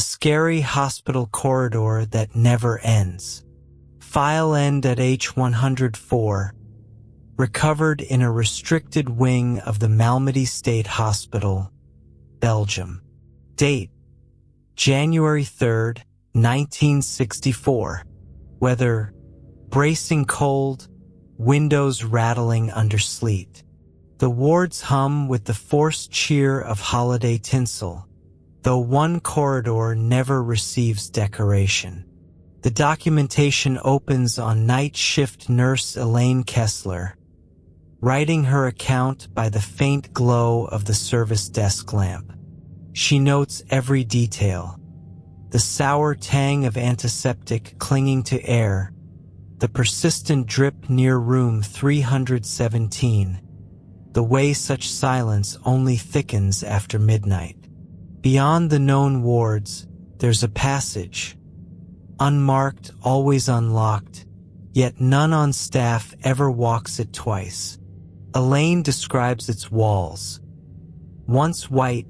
the scary hospital corridor that never ends. File end at H104, recovered in a restricted wing of the Malmedy State Hospital, Belgium. Date: January 3rd, 1964. Weather: bracing cold, windows rattling under sleet. The wards hum with the forced cheer of holiday tinsel, though one corridor never receives decoration. The documentation opens on night shift nurse Elaine Kessler, writing her account by the faint glow of the service desk lamp. She notes every detail: the sour tang of antiseptic clinging to air, the persistent drip near room 317, the way such silence only thickens after midnight. Beyond the known wards, there's a passage, unmarked, always unlocked, yet none on staff ever walks it twice. Elaine describes its walls. Once white,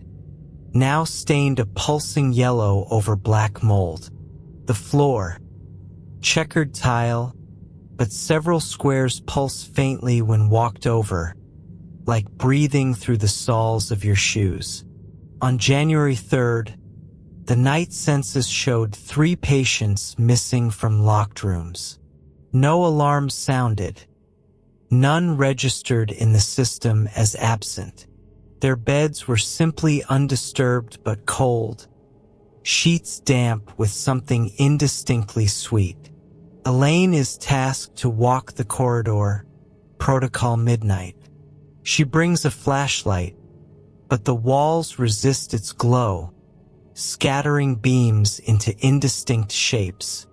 now stained a pulsing yellow over black mold. The floor, checkered tile, but several squares pulse faintly when walked over, like breathing through the soles of your shoes. On January 3rd, the night census showed 3 patients missing from locked rooms. No alarms sounded. None registered in the system as absent. Their beds were simply undisturbed but cold, sheets damp with something indistinctly sweet. Elaine is tasked to walk the corridor, protocol midnight. She brings a flashlight, but the walls resist its glow, scattering beams into indistinct shapes.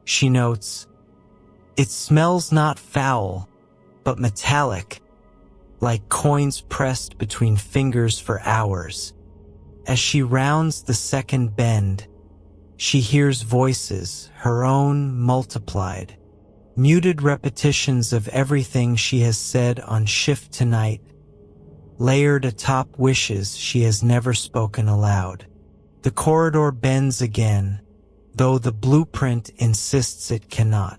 She notes, "It smells not foul, but metallic, like coins pressed between fingers for hours." As she rounds the second bend, she hears voices, her own multiplied, muted repetitions of everything she has said on shift tonight, layered atop wishes she has never spoken aloud. The corridor bends again, though the blueprint insists it cannot.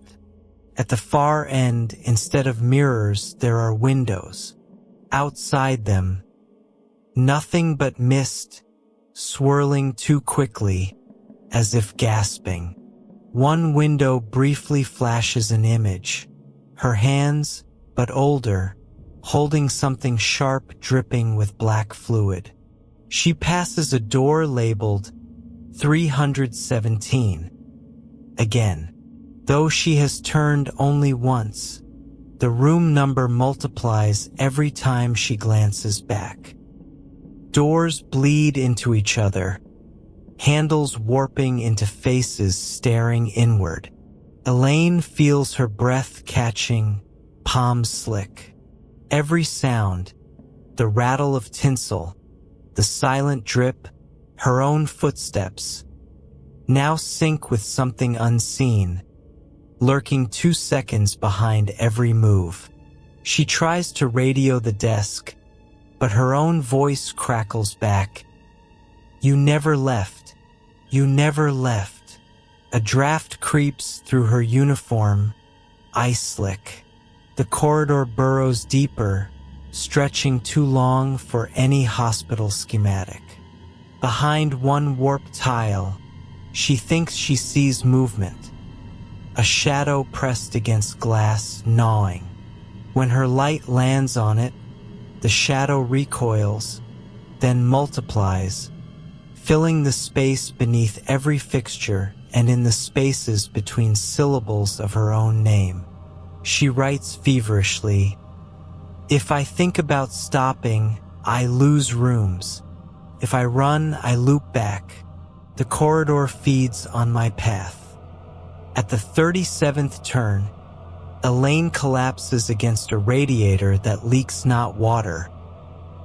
At the far end, instead of mirrors, there are windows. Outside them, nothing but mist, swirling too quickly, as if gasping. One window briefly flashes an image, her hands, but older, holding something sharp dripping with black fluid. She passes a door labeled 317. Again, though she has turned only once, the room number multiplies every time she glances back. Doors bleed into each other, handles warping into faces staring inward. Elaine feels her breath catching, palms slick. Every sound, the rattle of tinsel, the silent drip, her own footsteps, now sync with something unseen, lurking 2 seconds behind every move. She tries to radio the desk, but her own voice crackles back. "You never left. You never left." A draft creeps through her uniform, ice slick. The corridor burrows deeper, stretching too long for any hospital schematic. Behind one warped tile, she thinks she sees movement. A shadow pressed against glass, gnawing. When her light lands on it, the shadow recoils, then multiplies, filling the space beneath every fixture and in the spaces between syllables of her own name. She writes feverishly, "If I think about stopping, I lose rooms. If I run, I loop back. The corridor feeds on my path." At the 37th turn, Elaine collapses against a radiator that leaks not water,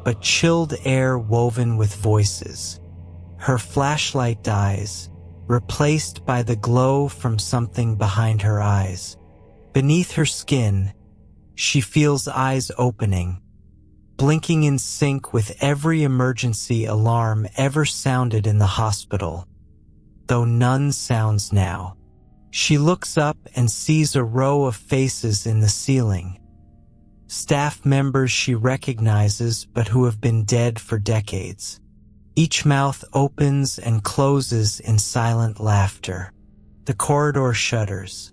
but chilled air woven with voices. Her flashlight dies, replaced by the glow from something behind her eyes. Beneath her skin, she feels eyes opening, blinking in sync with every emergency alarm ever sounded in the hospital. though none sounds now. She looks up and sees a row of faces in the ceiling. Staff members she recognizes but who have been dead for decades. Each mouth opens and closes in silent laughter. The corridor shudders.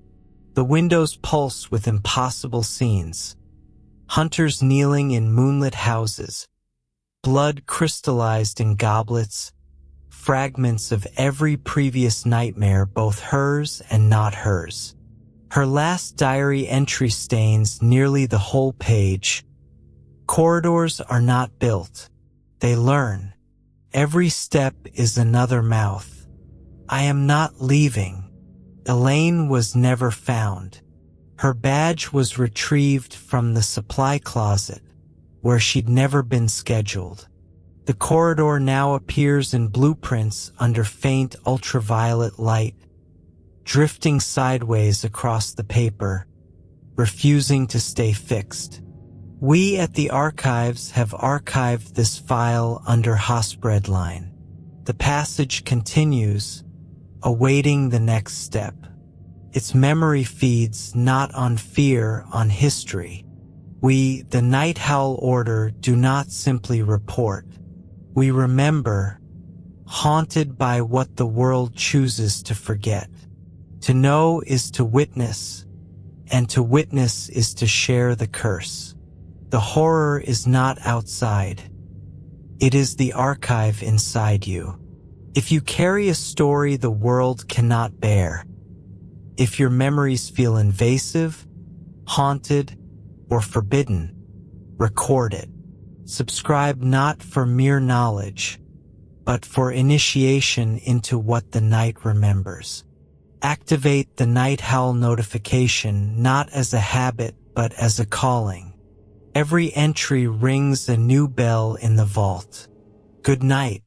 The windows pulse with impossible scenes. Hunters kneeling in moonlit houses. Blood crystallized in goblets. Fragments of every previous nightmare, both hers and not hers. Her last diary entry stains nearly the whole page. Corridors are not built. They learn. Every step is another mouth. I am not leaving. Elaine was never found. Her badge was retrieved from the supply closet, where she'd never been scheduled. The corridor now appears in blueprints under faint ultraviolet light, drifting sideways across the paper, refusing to stay fixed. We at the archives have archived this file under Hospredline. The passage continues, awaiting the next step. Its memory feeds not on fear, on history. We, the NightHowl Order, do not simply report. We remember, haunted by what the world chooses to forget. To know is to witness, and to witness is to share the curse. The horror is not outside. It is the archive inside you. If you carry a story the world cannot bear, if your memories feel invasive, haunted, or forbidden, record it. Subscribe not for mere knowledge, but for initiation into what the night remembers. Activate the NightHowl notification not as a habit but as a calling. Every entry rings a new bell in the vault. Good night.